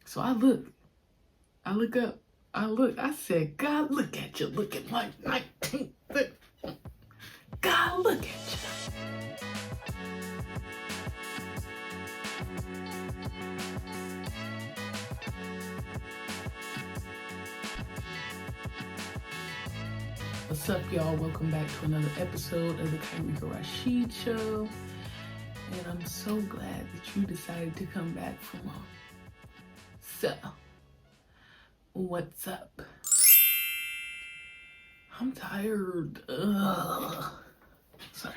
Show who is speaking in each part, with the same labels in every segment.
Speaker 1: So I look up, I said, God, look at you, looking like 19. God, look at you. What's up, y'all? Welcome back to another episode of the Kairika Rashid Show. And I'm so glad that you decided to come back for more. So, what's up? I'm tired. Ugh. Sorry.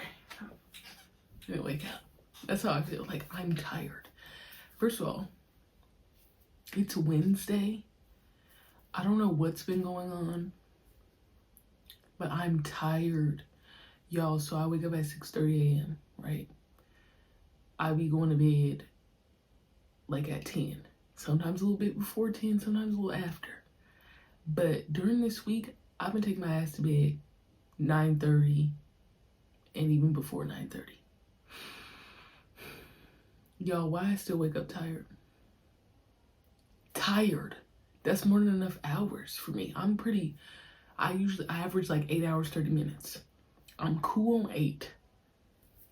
Speaker 1: Let me wake up. That's how I feel. Like, I'm tired. First of all, it's Wednesday. I don't know what's been going on, but I'm tired, y'all. So I wake up at 6:30 a.m., right? I be going to bed like at 10. Sometimes a little bit before 10, sometimes a little after. But during this week, I've been taking my ass to bed 9:30 and even before 9:30. Y'all, why I still wake up tired? Tired. That's more than enough hours for me. I average like 8 hours, 30 minutes. I'm cool on 8.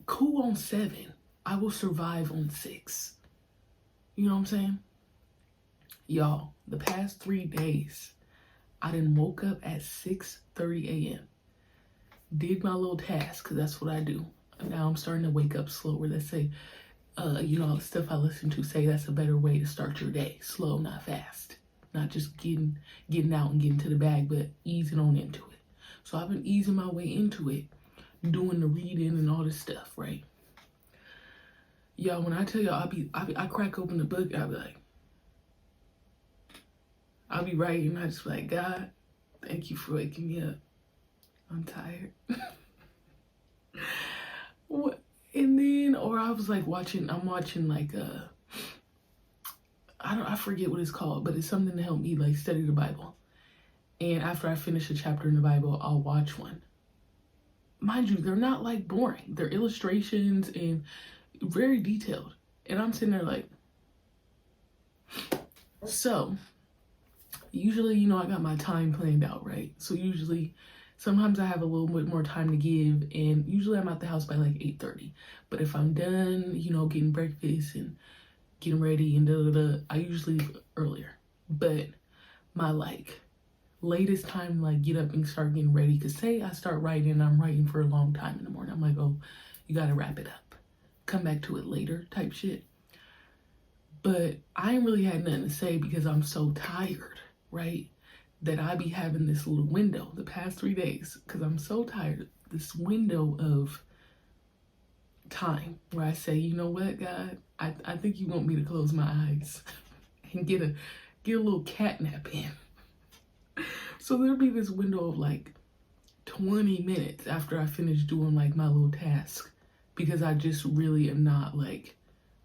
Speaker 1: Cool on 7. I will survive on 6. You know what I'm saying? Y'all, the past 3 days, I done woke up at 6:30 a.m. Did my little task, because that's what I do. Now I'm starting to wake up slower. Let's say, all the stuff I listen to say that's a better way to start your day. Slow, not fast. Not just getting out and getting to the bag, but easing on into it. So I've been easing my way into it, doing the reading and all this stuff, right? Y'all, when I tell y'all, I crack open the book, I'll be writing, I just be like, God, thank you for waking me up. I'm tired. What? And then, or I was like I'm watching like I forget what it's called, but it's something to help me like study the Bible. And after I finish a chapter in the Bible, I'll watch one. Mind you, they're not like boring. They're illustrations and very detailed. And I'm sitting there like, so usually, I got my time planned out, right? So usually, sometimes I have a little bit more time to give, and usually I'm at the house by like 8:30. But if I'm done, getting breakfast and getting ready and I usually leave earlier. But my like latest time, like get up and start getting ready, because say I start writing and I'm writing for a long time in the morning, I'm like, oh, you gotta wrap it up, come back to it later type shit. But I ain't really had nothing to say because I'm so tired, right? That I be having this little window the past 3 days, because I'm so tired, this window of time where I say, you know what, God, I think you want me to close my eyes and get a little cat nap in. So there'll be this window of like 20 minutes after I finish doing like my little task, because I just really am not like,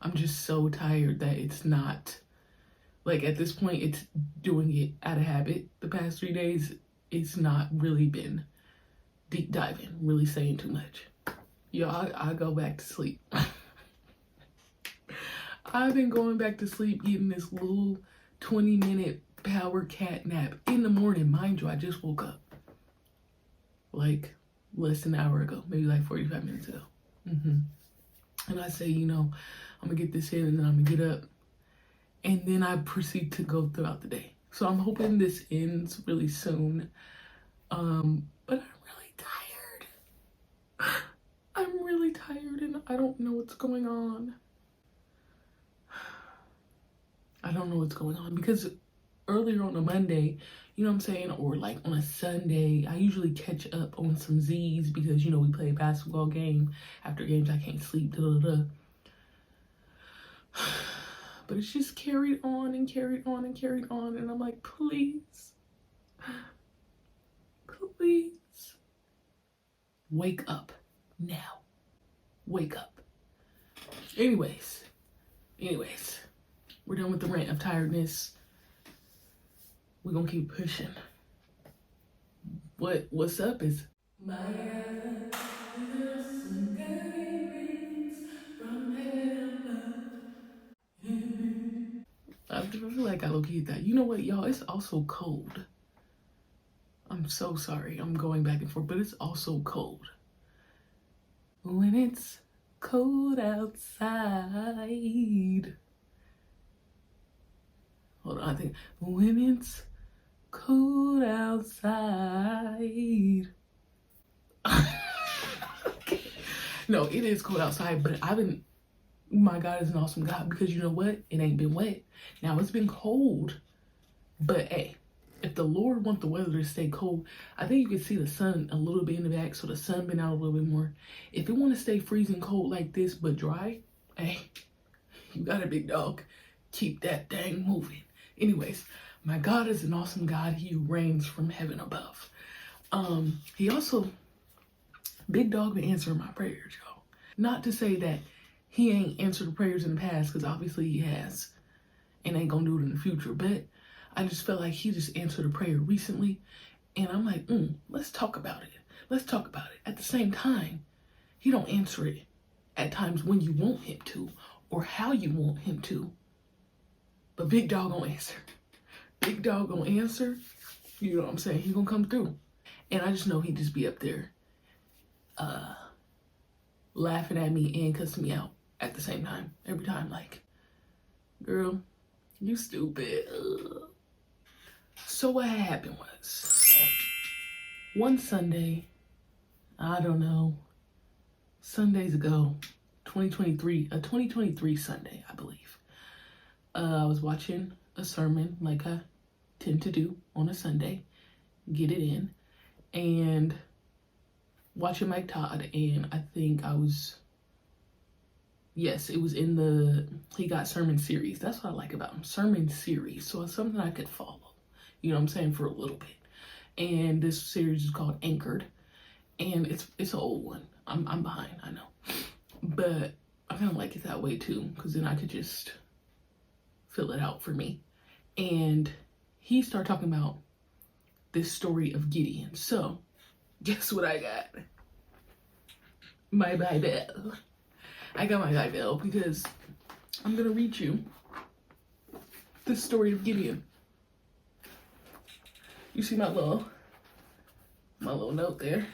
Speaker 1: I'm just so tired that it's not like, at this point, it's doing it out of habit. The past 3 days, it's not really been deep diving, really saying too much. I go back to sleep. I've been going back to sleep, getting this little 20-minute power cat nap in the morning. Mind you, I just woke up like less than an hour ago, maybe like 45 minutes ago. And I say, I'm gonna get this in and then I'm gonna get up. And then I proceed to go throughout the day. So I'm hoping this ends really soon. But I'm really tired. I'm really tired and I don't know what's going on. I don't know what's going on, because earlier on a Monday, you know what I'm saying, or like on a Sunday, I usually catch up on some Z's because, we play a basketball game. After games, I can't sleep, But it's just carried on and carried on and carried on. And I'm like, please, please, wake up now. Wake up. Anyways, we're done with the rant of tiredness. We're gonna keep pushing. What's up is my some good earrings from heaven above. I feel like I located that. You know what, y'all? It's also cold. I'm so sorry. I'm going back and forth, but it's also cold. When it's cold outside. Hold on, I think when it's cold outside. Okay. No, it is cold outside, but my God is an awesome God, because you know what? It ain't been wet. Now it's been cold, but hey, if the Lord want the weather to stay cold, I think you can see the sun a little bit in the back, so the sun been out a little bit more. If it want to stay freezing cold like this, but dry, hey, you got a Big Dawg. Keep that thing moving. Anyways, my God is an awesome God. He reigns from heaven above. He also, Big Dawg been answering my prayers, y'all. Not to say that he ain't answered prayers in the past, because obviously he has, and ain't gonna do it in the future, but I just felt like he just answered a prayer recently, and I'm like, let's talk about it. Let's talk about it. At the same time, he don't answer it at times when you want him to, or how you want him to, but Big Dawg gonna answer. Big Dawg gonna answer, you know what I'm saying? He gonna come through. And I just know he just be up there laughing at me and cussing me out at the same time. Every time, like, girl, you stupid. So what happened was, one Sunday, I don't know, Sundays ago, 2023 Sunday, I believe. I was watching a sermon like I tend to do on a Sunday, get it in, and watching Mike Todd, and I think I was, yes, it was in the He Got Sermon series. That's what I like about him, sermon series. So it's something I could follow, you know what I'm saying, for a little bit. And this series is called Anchored, and it's an old one. I'm behind, I know, but I kind of like it that way too, because then I could just fill it out for me. And he started talking about this story of Gideon. So guess what I got? My Bible. I got my Bible because I'm gonna read you the story of Gideon. You see my little note there?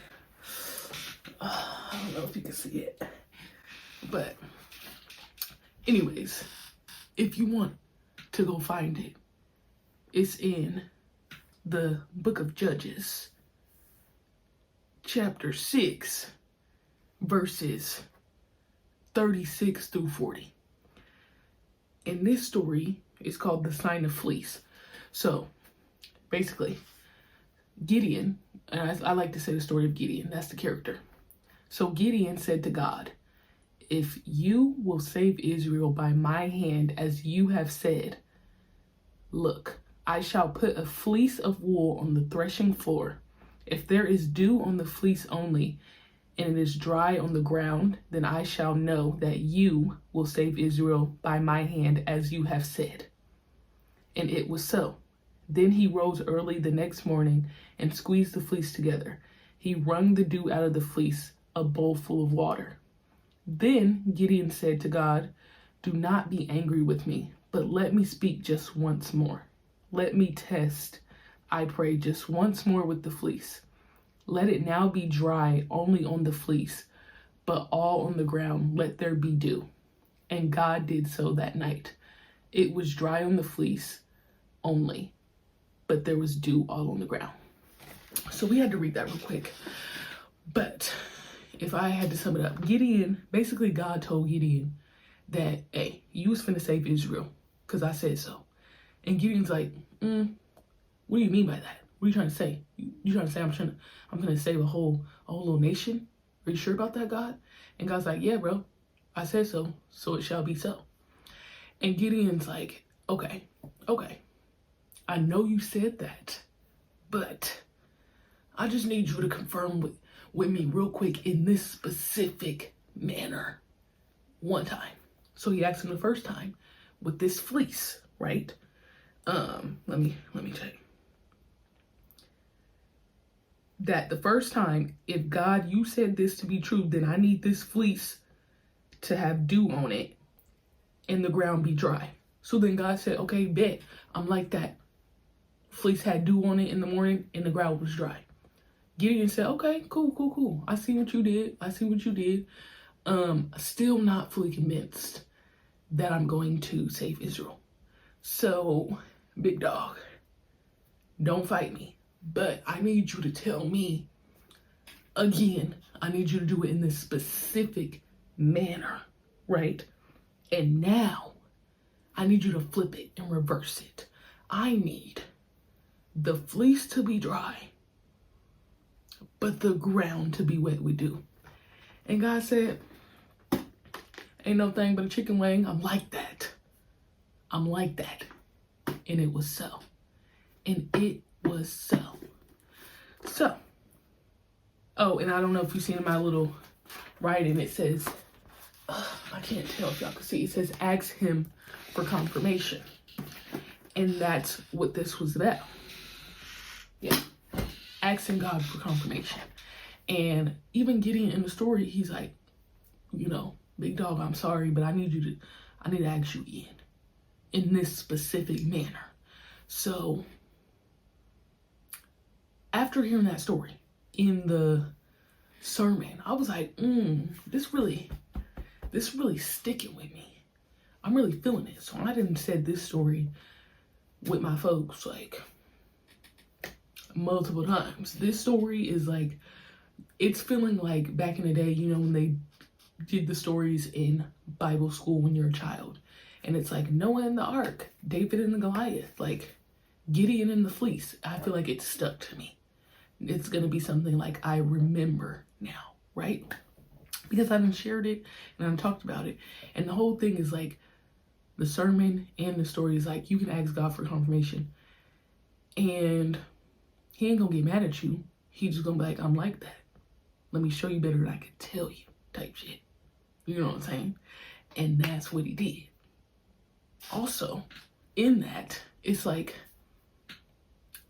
Speaker 1: I don't know if you can see it, but anyways, if you want to go find it, it's in the book of Judges, chapter 6, verses 36 through 40. And this story is called the Sign of Fleece. So basically, Gideon, and I like to say the story of Gideon, that's the character. So Gideon said to God, "If you will save Israel by my hand, as you have said, look, I shall put a fleece of wool on the threshing floor. If there is dew on the fleece only, and it is dry on the ground, then I shall know that you will save Israel by my hand, as you have said." And it was so. Then he rose early the next morning and squeezed the fleece together. He wrung the dew out of the fleece, a bowl full of water. Then Gideon said to God, "Do not be angry with me, but let me speak just once more. Let me test, I pray, just once more with the fleece. Let it now be dry only on the fleece, but all on the ground let there be dew." And God did so that night. It was dry on the fleece only, but there was dew all on the ground. So we had to read that real quick. But if I had to sum it up, Gideon, basically God told Gideon that, hey, you was finna save Israel because I said so. And Gideon's like, what do you mean by that? What are you trying to say? You trying to say I'm gonna save a whole little nation? Are you sure about that, God? And God's like, yeah, bro, I said so, so it shall be so. And Gideon's like, okay, I know you said that, but I just need you to confirm with me real quick in this specific manner one time. So he asked him the first time with this fleece, right? Let me check. That the first time, if God, you said this to be true, then I need this fleece to have dew on it and the ground be dry. So then God said, okay, bet. I'm like that. Fleece had dew on it in the morning and the ground was dry. Gideon said, okay, cool. I see what you did. Still not fully convinced that I'm going to save Israel. So, Big Dawg, don't fight me. But I need you to tell me, again, I need you to do it in this specific manner, right? And now, I need you to flip it and reverse it. I need the fleece to be dry, but the ground to be wet with dew. And God said, ain't no thing but a chicken wing. I'm like that. And it was so. So, oh, and I don't know if you've seen my little writing. It says, I can't tell if y'all can see. It says, ask him for confirmation. And that's what this was about. Yeah. Asking God for confirmation. And even Gideon in the story, he's like, Big Dawg, I'm sorry, but I need to ask you again in this specific manner. So after hearing that story in the sermon, I was like, this really sticking with me. I'm really feeling it. So I didn't said this story with my folks like multiple times. This story is like, it's feeling like back in the day, when they did the stories in Bible school when you're a child. And it's like Noah and the ark, David and the Goliath, like Gideon and the fleece. I feel like it's stuck to me. It's going to be something like I remember now, right? Because I haven't shared it and I've talked about it. And the whole thing is like the sermon and the story is like you can ask God for confirmation. And he ain't going to get mad at you. He's just going to be like, I'm like that. Let me show you better than I could tell you type shit. You know what I'm saying? And that's what he did. Also, in that, it's like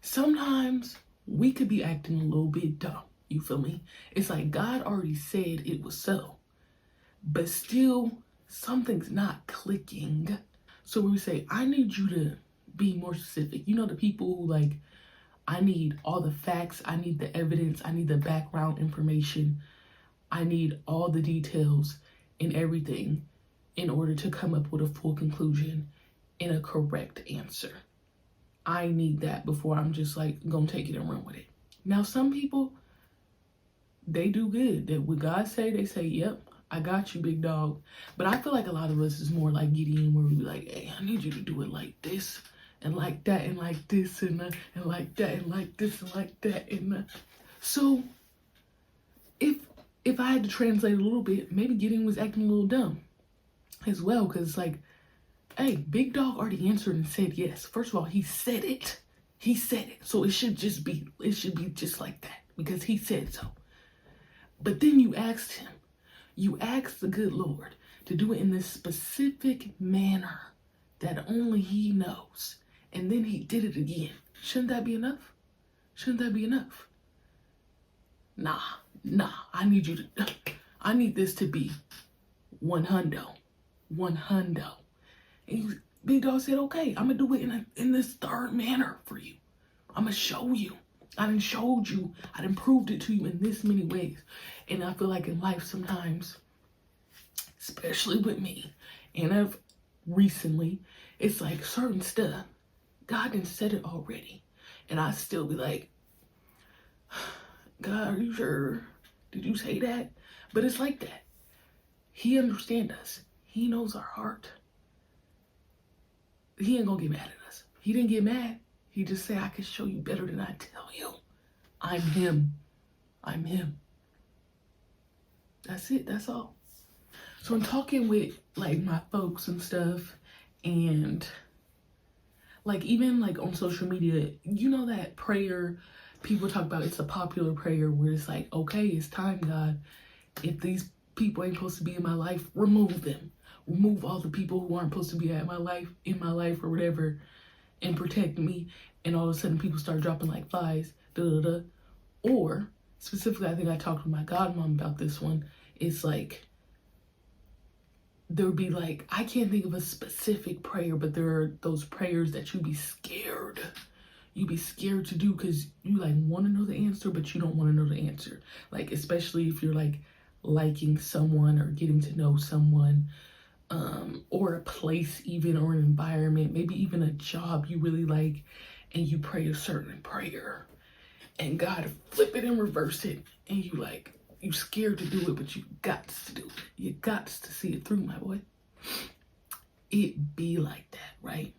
Speaker 1: sometimes we could be acting a little bit dumb. You feel me? It's like God already said it was so, but still something's not clicking. So we say, I need you to be more specific. The people who like, I need all the facts, I need the evidence, I need the background information, I need all the details and everything in order to come up with a full conclusion and a correct answer. I need that before I'm just like gonna take it and run with it. Now some people, they do good. That what God say, they say, yep, I got you, Big Dawg. But I feel like a lot of us is more like Gideon, where we be like, hey, I need you to do it like this and like that and like this and like that and like this and like that and so if I had to translate a little bit, maybe Gideon was acting a little dumb as well, because it's like, hey, Big Dawg already answered and said yes. First of all, he said it. So it should be just like that because he said so. But then you asked the good Lord to do it in this specific manner that only he knows. And then he did it again. Shouldn't that be enough? Nah. I need this to be 100. And Big Dawg said, okay, I'm gonna do it in this third manner for you. I'm gonna show you. I done showed you. I done proved it to you in this many ways. And I feel like in life sometimes, especially with me, and recently, it's like certain stuff, God done said it already. And I still be like, God, are you sure? Did you say that? But it's like that. He understands us. He knows our heart. He ain't gonna get mad at us. He didn't get mad. He just said, I can show you better than I tell you. I'm him. That's it. That's all. So I'm talking with like my folks and stuff, and like even like on social media, that prayer people talk about, it's a popular prayer where it's like, okay, it's time, God. If these people ain't supposed to be in my life, remove them. Remove all the people who aren't supposed to be in my life or whatever, and protect me. And all of a sudden people start dropping like flies, Or specifically, I think I talked with my godmom about this one. It's like, there would be like, I can't think of a specific prayer, but there are those prayers that you be scared. You be scared to do because you like want to know the answer, but you don't want to know the answer. Like, especially if you're like liking someone or getting to know someone, or a place even, or an environment, maybe even a job you really like, and you pray a certain prayer and God flip it and reverse it, and you scared to do it, but you got to do it. You got to see it through, my boy. It be like that, right?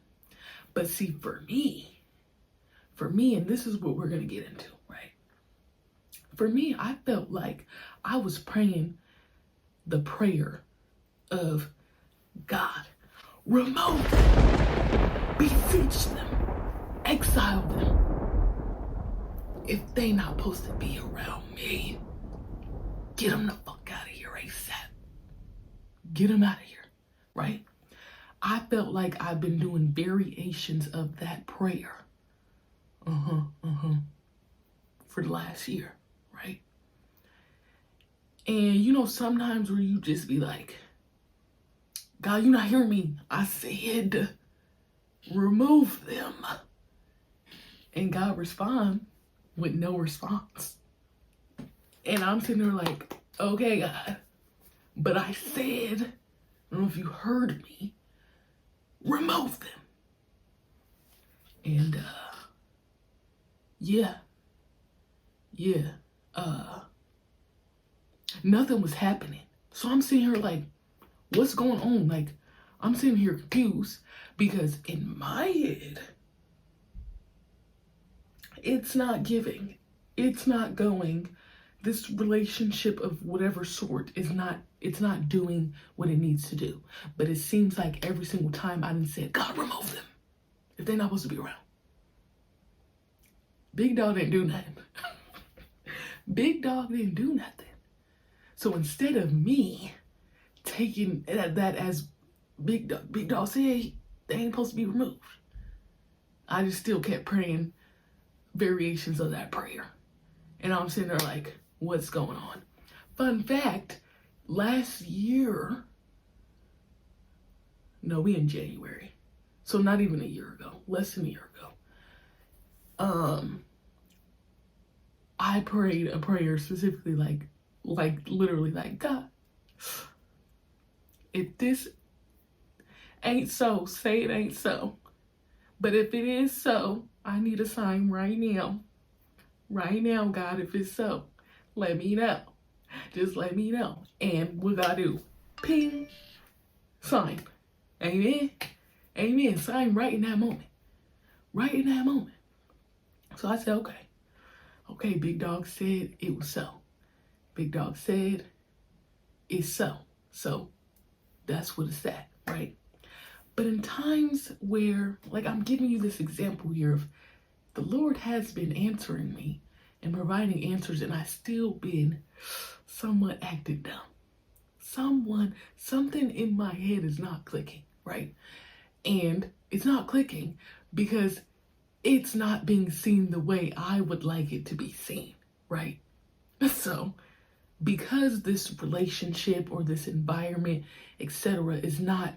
Speaker 1: But see, for me, and this is what we're gonna get into, right? For me, I felt like I was praying the prayer of, God, remove them, beseech them, exile them. If they not supposed to be around me, get them the fuck out of here ASAP. Get them out of here, right? I felt like I've been doing variations of that prayer. For the last year, right? And you know, sometimes where you just be like, God, you not hearing me. I said, remove them. And God respond with no response. And I'm sitting there like, okay, God, but I said, I don't know if you heard me, remove them. And nothing was happening. So I'm sitting here like, what's going on? Like, I'm sitting here confused because in my head, it's not giving. It's not going. This relationship of whatever sort it's not doing what it needs to do. But it seems like every single time I done said, God, remove them if they're not supposed to be around. Big Dawg didn't do nothing. Big Dawg didn't do nothing. So instead of me taking that as Big Dawg said, they ain't supposed to be removed, I just still kept praying variations of that prayer. And I'm sitting there like, what's going on? Fun fact, last year, no, we in January. So not even a year ago, less than a year ago. I prayed a prayer specifically like literally like, God, if this ain't so, say it ain't so. But if it is so, I need a sign right now. Right now, God, if it's so, let me know. Just let me know. And what God do? Ping. Sign. Amen. Amen. Sign right in that moment. Right in that moment. So I said, okay. Okay, Big Dawg said it was so. Big Dawg said it's so. So that's what it's at, right? But in times where, like, I'm giving you this example here of the Lord has been answering me and providing answers, and I still been somewhat acting dumb. Something in my head is not clicking, right? And it's not clicking because it's not being seen the way I would like it to be seen, right? So, because this relationship or this environment, etc., is not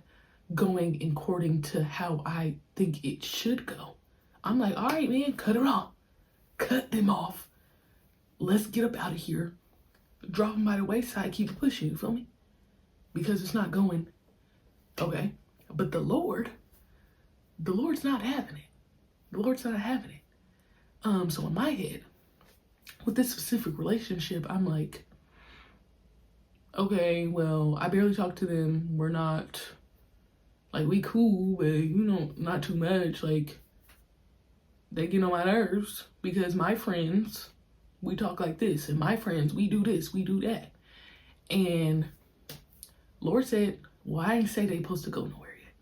Speaker 1: going according to how I think it should go, I'm like, all right, man, cut it off. Cut them off. Let's get up out of here. Drop them by the wayside, keep it pushing, you feel me? Because it's not going, okay? But the Lord's not having it. The Lord's not having it. So in my head, with this specific relationship, I'm like, okay, well, I barely talk to them. We're not, like, we cool, but, you know, not too much. Like, they get on my nerves because my friends, we talk like this. And my friends, we do this, we do that. And Lord said, well, I ain't say they supposed to go nowhere yet.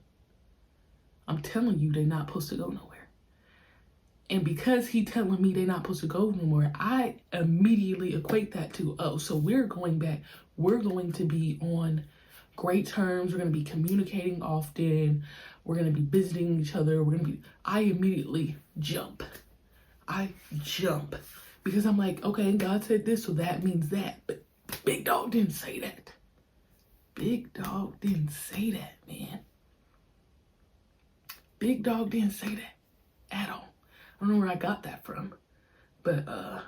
Speaker 1: I'm telling you, they not supposed to go nowhere. And because he telling me they're not supposed to go nowhere, I immediately equate that to, oh, so we're going back. We're going to be on great terms. We're going to be communicating often. We're going to be visiting each other. I immediately jump. Because I'm like, okay, God said this, so that means that. But Big Dawg didn't say that. Big Dawg didn't say that, man. Big Dawg didn't say that at all. I don't know where I got that from. But I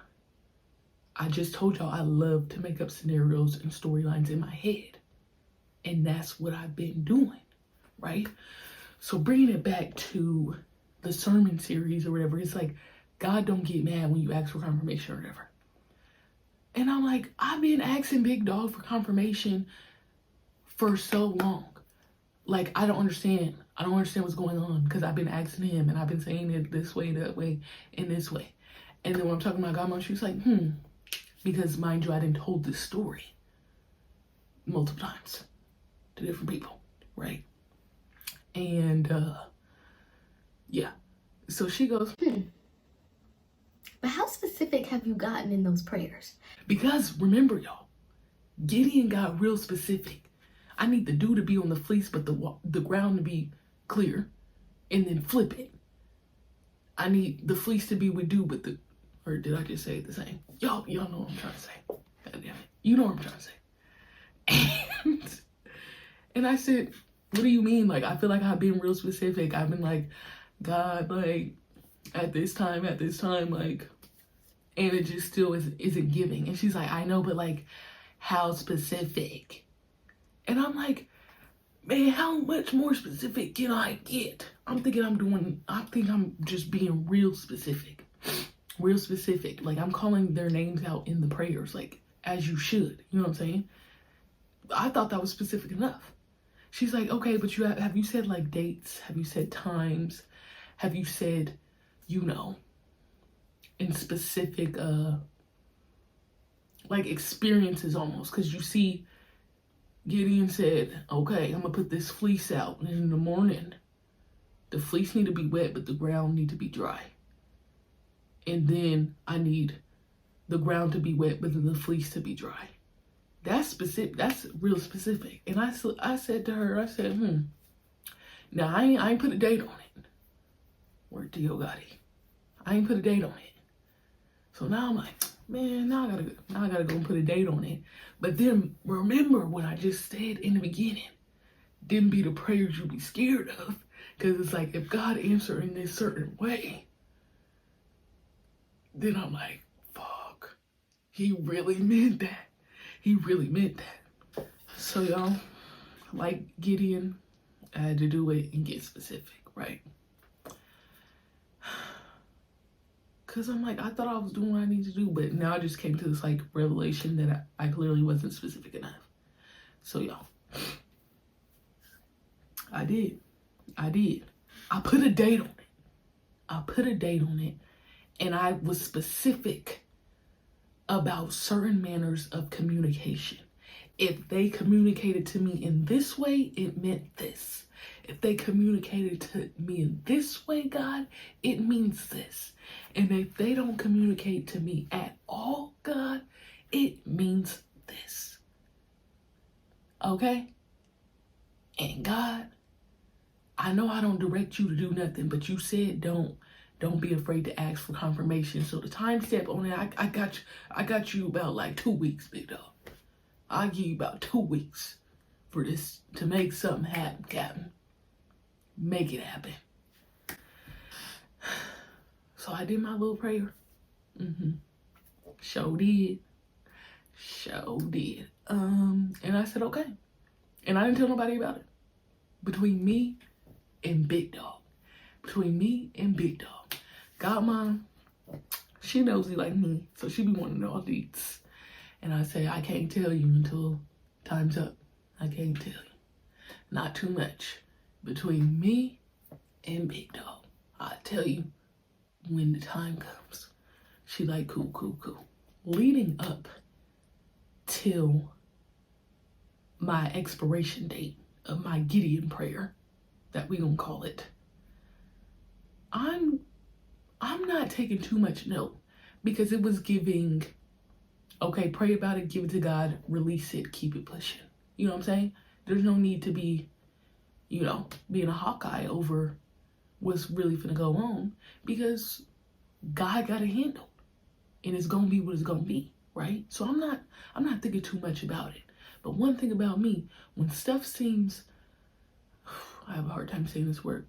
Speaker 1: just told y'all I love to make up scenarios and storylines in my head. And that's what I've been doing, right? So bringing it back to the sermon series or whatever, it's like, God don't get mad when you ask for confirmation or whatever. And I'm like, I've been asking Big Dawg for confirmation for so long. Like, I don't understand. I don't understand what's going on because I've been asking him and I've been saying it this way, that way, and this way. And then when I'm talking about Godmother, she was like, because mind you, I didn't told this story multiple times to different people, right? And yeah, so she goes,
Speaker 2: But how specific have you gotten in those prayers?
Speaker 1: Because remember, y'all, Gideon got real specific. I need the dew to be on the fleece, but the ground to be clear, and then flip it. I need the fleece to be with dew, but or did I just say it the same? Y'all know what I'm trying to say. God damn it. You know what I'm trying to say. And I said, what do you mean? Like, I feel like I've been real specific. I've been like, God, like, at this time, like, and it just still isn't giving. And she's like, I know, but like, how specific? And I'm like, man, how much more specific can I get? I think I'm just being real specific. Real specific. Like, I'm calling their names out in the prayers, like, as you should. You know what I'm saying? I thought that was specific enough. She's like, okay, but have you said like dates? Have you said times? Have you said, in specific, like experiences almost? Because you see, Gideon said, okay, I'm gonna put this fleece out, and in the morning, the fleece need to be wet, but the ground need to be dry. And then I need the ground to be wet, but then the fleece to be dry. That's specific. That's real specific. And I said to her, now I ain't put a date on it. Word to Yo Gotti. I ain't put a date on it. So now I'm like, man, now I gotta go and put a date on it. But then remember what I just said in the beginning. Didn't be the prayers you be scared of. Because it's like, if God answered in this certain way, then I'm like, fuck, he really meant that. He really meant that. So y'all, like Gideon, I had to do it and get specific, right? Because I'm like, I thought I was doing what I need to do, but now I just came to this like revelation that I clearly wasn't specific enough. So y'all, I did. I put a date on it. And I was specific about certain manners of communication. If they communicated to me in this way, it meant this. If they communicated to me in this way, God, it means this. And if they don't communicate to me at all, God, it means this. Okay? And God, I know I don't direct you to do nothing, but you said don't be afraid to ask for confirmation. So the time step on it, I got you about like 2 weeks, Big Dawg. I'll give you about 2 weeks for this to make something happen, Captain. Make it happen. So I did my little prayer. Sure did. And I said, okay. And I didn't tell nobody about it. Between me and Big Dawg. Godmom, she nosy like me, so she be wanting to know all deets. And I say, I can't tell you until time's up. I can't tell you. Not too much. Between me and Big Dawg, I'll tell you when the time comes. She like, cool. Leading up till my expiration date of my Gideon prayer, that we gonna call it, I'm not taking too much note, because it was giving, okay, pray about it, give it to God, release it, keep it pushing. You know what I'm saying? There's no need to be, being a Hawkeye over what's really finna go on, because God got a handle, and it's gonna be what it's gonna be, right? So I'm not thinking too much about it. But one thing about me, when stuff seems, I have a hard time saying this word.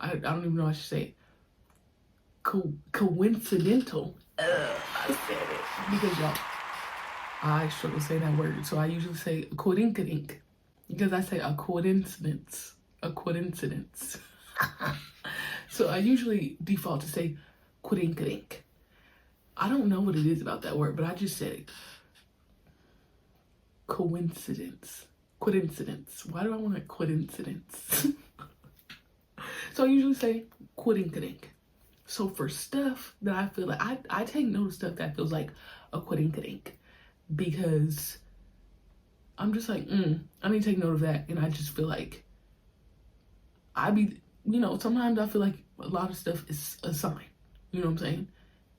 Speaker 1: I don't even know how I should say it. Coincidental. I said it because y'all, I struggle saying that word. So I usually say a coinkadink because I say a coincidence. A coincidence. So I usually default to say coinkadink. I don't know what it is about that word, but I just said it. Coincidence. Coincidence. Why do I want a coincidence? So I usually say coinkadink. So for stuff that I feel like, I take note of stuff that feels like a coinkadink because I'm just like, I need to take note of that. And I just feel like sometimes I feel like a lot of stuff is a sign. You know what I'm saying?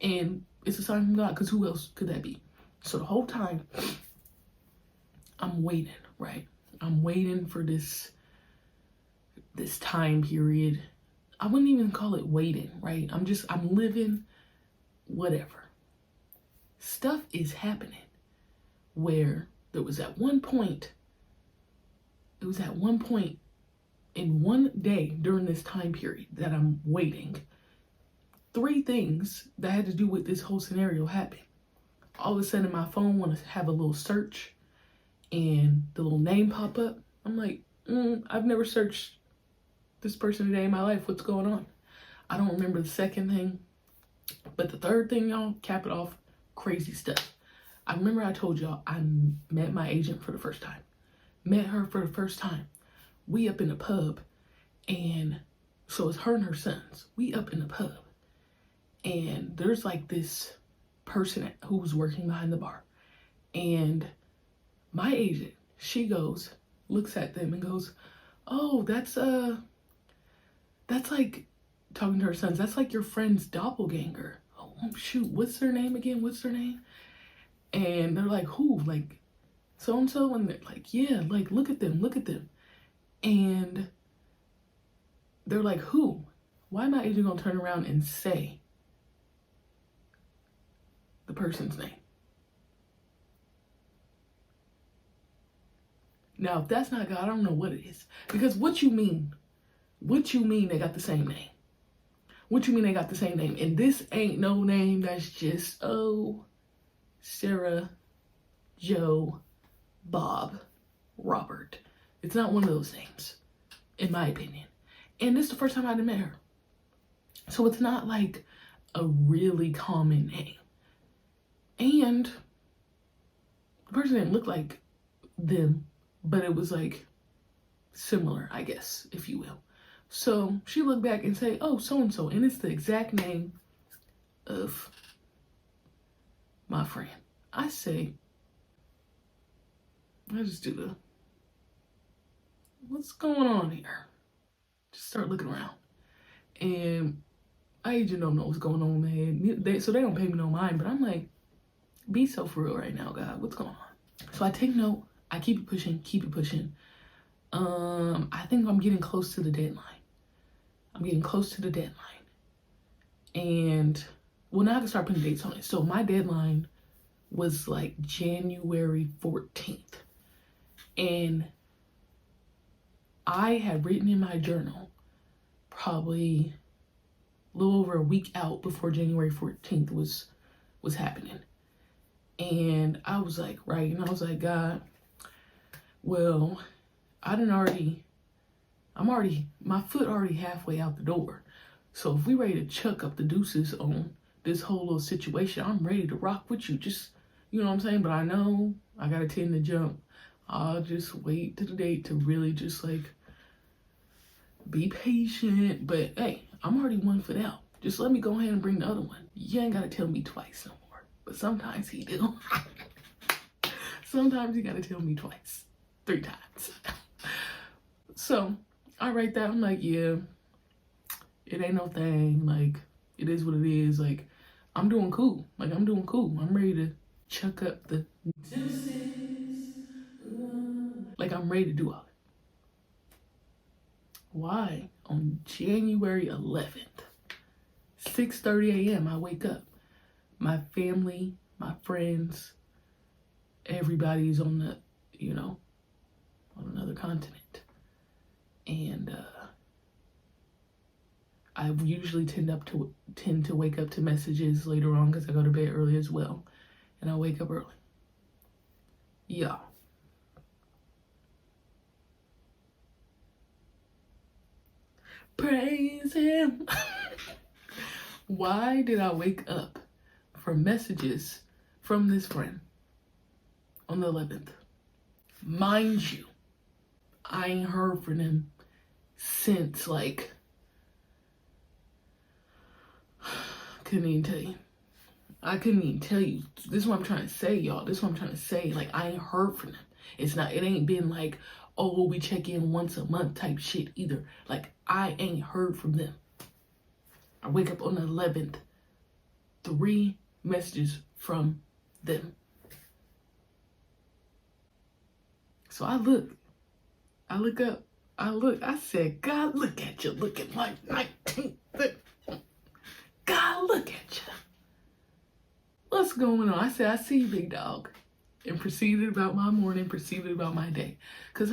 Speaker 1: And it's a sign from God, because who else could that be? So the whole time, I'm waiting, right? I'm waiting for this time period. I wouldn't even call it waiting, right? I'm living, whatever. Stuff is happening where it was at one point in one day during this time period that I'm waiting, 3 things that had to do with this whole scenario happened. All of a sudden my phone want to have a little search and the little name pop up. I'm like, I've never searched this person a day in my life. What's going on? I don't remember the second thing. But the third thing, y'all, cap it off, crazy stuff. I remember I told y'all I met my agent for the first time. Met her for the first time. We up in the pub, and so it's her and her sons. We up in the pub, and there's like this person who's working behind the bar. And my agent, she goes, looks at them and goes, oh, that's like, talking to her sons, that's like your friend's doppelganger. Oh, shoot, what's their name again? What's their name? And they're like, who? Like, so-and-so? And they're like, yeah, like, look at them. And they're like, who? Why am I even gonna turn around and say the person's name? Now, if that's not God, I don't know what it is. Because what you mean they got the same name? What you mean they got the same name? And this ain't no name that's just, Sarah, Joe, Bob, Robert. It's not one of those names, in my opinion. And this is the first time I'd met her. So it's not like a really common name. And the person didn't look like them, but it was like similar, I guess, if you will. So she looked back and say, oh, so-and-so. And it's the exact name of my friend. I just do what's going on here? Just start looking around. And I just don't know what's going on, man. So they don't pay me no mind, but I'm like, be so for real right now, God. What's going on? So I take note. I keep it pushing. I think I'm getting close to the deadline. And, well, now I can start putting dates on it. So my deadline was like January 14th. And I had written in my journal probably a little over a week out before January 14th was happening. And I was like, God, well, my foot already halfway out the door. So if we ready to chuck up the deuces on this whole little situation, I'm ready to rock with you. Just, you know what I'm saying? But I know I gotta tend to jump. I'll just wait to the date to really just like be patient. But hey, I'm already 1 foot out. Just let me go ahead and bring the other one. You ain't gotta tell me twice no more. But sometimes he do. Sometimes you gotta tell me twice, 3 times. So I write that. I'm like, yeah, it ain't no thing. Like, it is what it is. Like, I'm doing cool. I'm ready to chuck up the deuces. Like, I'm ready to do all it. Why? On January 11th, 6:30 a.m., I wake up. My family, my friends, everybody's on the, on another continent. And I usually tend to wake up to messages later on because I go to bed early as well. And I wake up early. Yeah. Praise him. Why did I wake up for messages from this friend on the 11th? Mind you, I ain't heard from them since couldn't even tell you. I couldn't even tell you. This is what I'm trying to say, y'all. This is what I'm trying to say. I ain't heard from them. It ain't been oh, we check in once a month type shit either. I ain't heard from them. I wake up on the 11th, 3 messages from them. So I look up, I said, God, look at you looking like 19. God, look at you. What's going on? I said, I see you, Big Dawg. And proceeded about my morning, proceeded about my day. Cause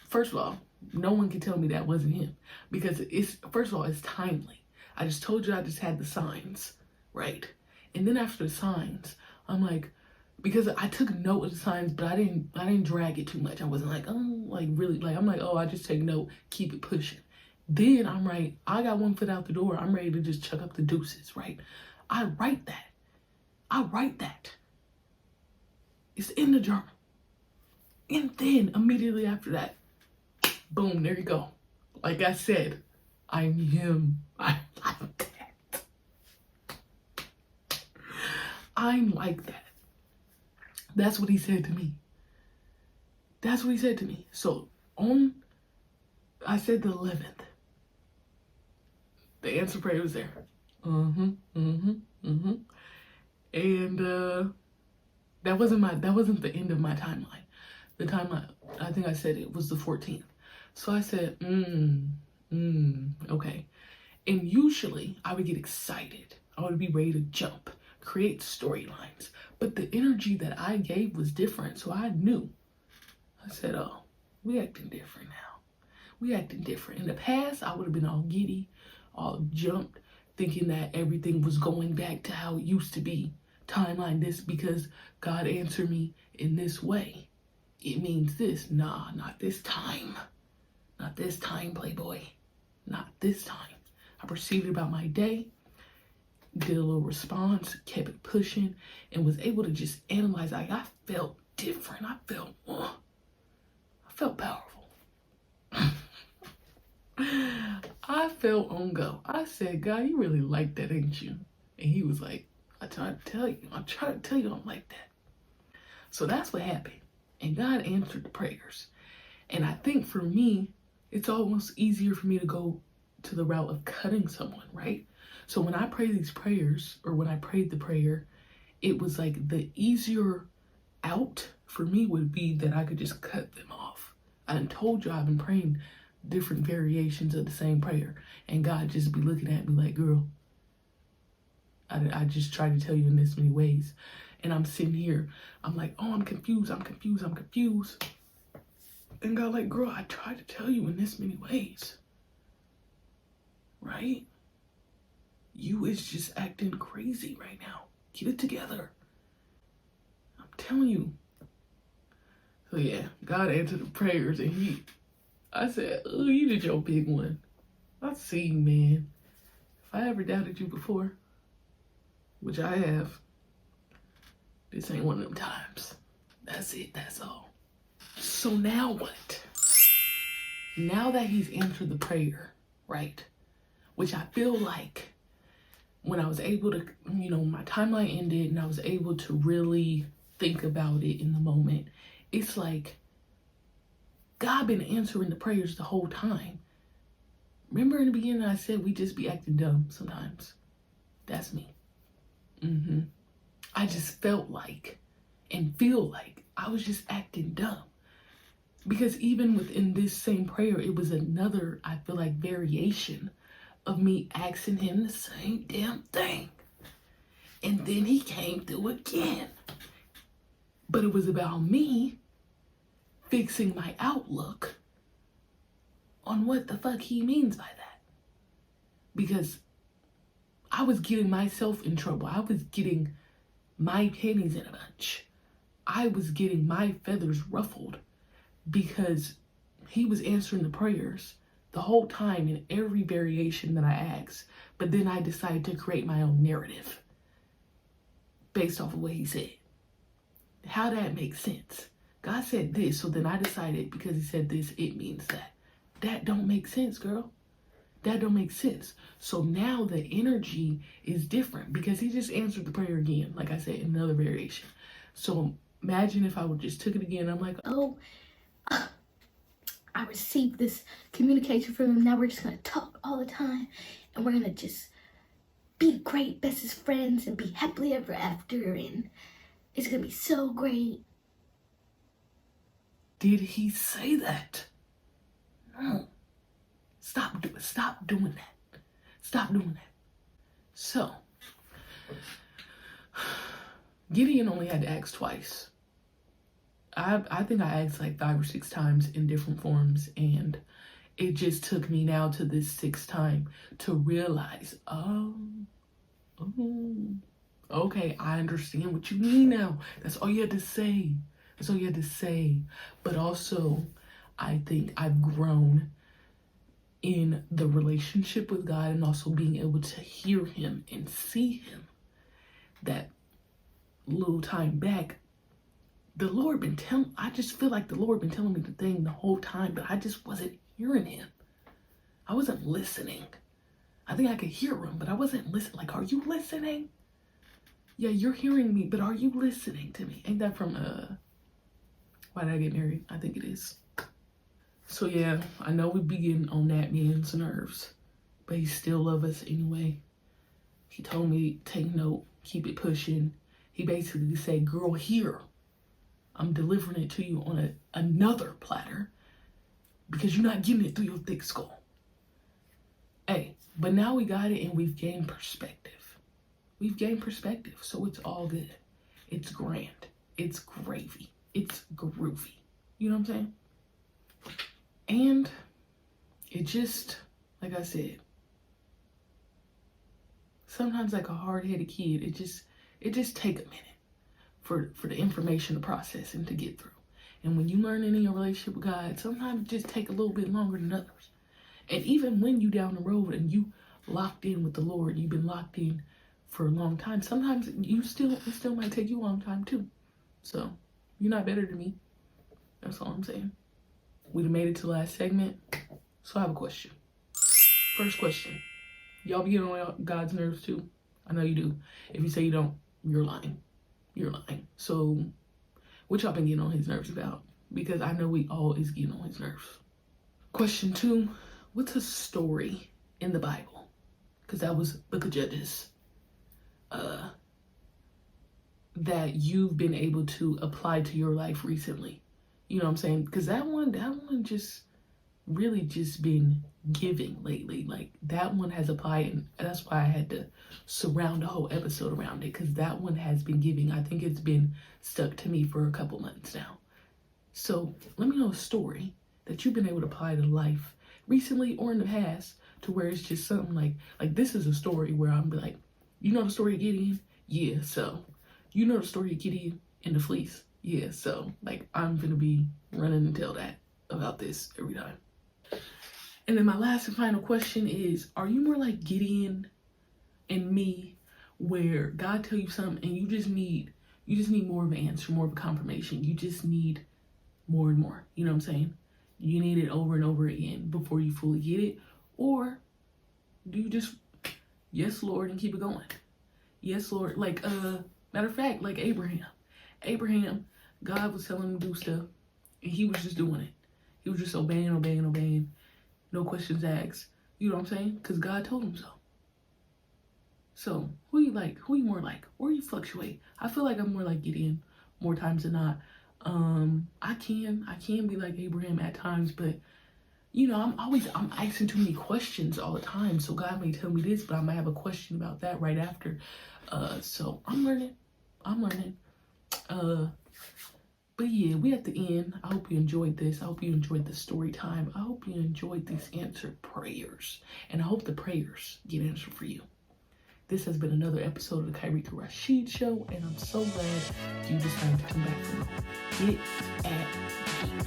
Speaker 1: first of all, no one can tell me that wasn't him. Because first of all, it's timely. I just told you I just had the signs, right? And then after the signs, I'm because I took note of the signs, but I didn't drag it too much. I wasn't I just take note, keep it pushing. Then I got one foot out the door. I'm ready to just chuck up the deuces, right? I write that. It's in the journal. And then immediately after that, boom, there you go. Like I said, I'm him. I like that. I'm like that. That's what he said to me. So I said the 11th. The answer prayer was there. And that wasn't the end of my timeline. The timeline, I think I said it was the 14th. So I said, okay. And usually I would get excited. I would be ready to jump, create storylines. But the energy that I gave was different. So I knew. I said, oh, we acting different now. We acting different. In the past, I would have been all giddy, all jumped, thinking that everything was going back to how it used to be. Timeline this because God answered me in this way. It means this. Nah, not this time. Not this time, Playboy. Not this time. I proceeded about my day, did a little response, kept it pushing, and was able to just analyze. I felt different. I felt powerful. I felt on go. I said, God, you really like that, ain't you? And he was like, I try to tell you I'm like that. So that's what happened. And God answered the prayers. And I think for me, it's almost easier for me to go to the route of cutting someone, right? So when I pray these prayers, or when I prayed the prayer, it was the easier out for me would be that I could just cut them off. I done told you I've been praying different variations of the same prayer. And God just be looking at me like, girl, I just tried to tell you in this many ways. And I'm sitting here, I'm like, oh, I'm confused. And God like, girl, I tried to tell you in this many ways. Right? You is just acting crazy right now. Get it together. I'm telling you. So yeah, God answered the prayers and I said, oh, you did your big one. I see you, man. If I ever doubted you before, which I have, this ain't one of them times. That's it, that's all. So now what? Now that he's answered the prayer, right? Which I feel like when I was able to, my timeline ended and I was able to really think about it in the moment, it's like God been answering the prayers the whole time. Remember in the beginning I said we just be acting dumb sometimes? That's me. I just felt like and feel like I was just acting dumb. Because even within this same prayer, it was another, I feel like, variation of me asking him the same damn thing. And then he came through again. But it was about me fixing my outlook on what the fuck he means by that. Because I was getting myself in trouble. I was getting my panties in a bunch. I was getting my feathers ruffled because he was answering the prayers the whole time in every variation that I asked. But then I decided to create my own narrative based off of what he said. How that makes sense? God said this, so then I decided because he said this, it means that. That don't make sense, girl. That don't make sense. So now the energy is different because he just answered the prayer again, like I said, in another variation. So imagine if I would just took it again. I'm like,
Speaker 2: oh, I received this communication from him. Now we're just going to talk all the time. And we're going to just be great bestest friends and be happily ever after. And it's going to be so great.
Speaker 1: did he say that? No. Stop doing that. Stop doing that. So, Gideon only had to ask twice. I think I asked like 5 or 6 times in different forms, and it just took me now to this 6th time to realize, okay, I understand what you mean now. That's all you had to say. That's all you had to say. But also, I think I've grown in the relationship with God and also being able to hear him and see him. That little time back, I just feel like the Lord been telling me the thing the whole time, but I just wasn't hearing him. I wasn't listening. I think I could hear him, but I wasn't listening. Like, are you listening? Yeah, you're hearing me, but are you listening to me? Ain't that from, Why Did I Get Married? I think it is. So yeah, I know we be getting on that man's nerves, but he still loves us anyway. He told me, take note, keep it pushing. He basically said, girl, here, I'm delivering it to you on another platter because you're not getting it through your thick skull. Hey, but now we got it and we've gained perspective. We've gained perspective, so it's all good. It's grand. It's gravy. It's groovy. You know what I'm saying? And it just, like I said, sometimes like a hard-headed kid, it just take a minute for the information to process and to get through. And when you learn in your relationship with God, sometimes it just take a little bit longer than others. And even when you down the road and you locked in with the Lord, you've been locked in for a long time, sometimes it still might take you a long time too. So you're not better than me. That's all I'm saying. We've made it to the last segment. So I have a question. First question. Y'all be getting on God's nerves too? I know you do. If you say you don't, you're lying. You're lying. So what y'all been getting on his nerves about? Because I know we all is getting on his nerves. Question 2. What's a story in the Bible? Because that was Book of Judges. That you've been able to apply to your life recently. You know what I'm saying? Because that one just really just been giving lately. Like that one has applied, and that's why I had to surround a whole episode around it, because that one has been giving. I think it's been stuck to me for a couple months now. So let me know a story that you've been able to apply to life recently or in the past, to where it's just something like this is a story where I'm like, you know the story of Gideon? Yeah, so you know the story of Gideon and the fleece? Yeah, so like I'm gonna be running and tell that about this every time. And then my last and final question is, are you more like Gideon and me, where God tell you something and you just need more of an answer, more of a confirmation. You just need more and more. You know what I'm saying? You need it over and over again before you fully get it. Or do you just, yes, Lord, and keep it going? Yes, Lord. Like, matter of fact, like Abraham. God was telling him to do stuff, and he was just doing it. He was just obeying. No questions asked. You know what I'm saying? Because God told him so. So, who you like? Who you more like? Or you fluctuate? I feel like I'm more like Gideon more times than not. I can be like Abraham at times, but you know, I'm asking too many questions all the time. So God may tell me this, but I might have a question about that right after. So I'm learning. But yeah, we at the end. I hope you enjoyed this. I hope you enjoyed the story time. I hope you enjoyed these answered prayers. And I hope the prayers get answered for you. This has been another episode of the Kyrie to Rashid Show, and I'm so glad you decided to come back for more. Get at me.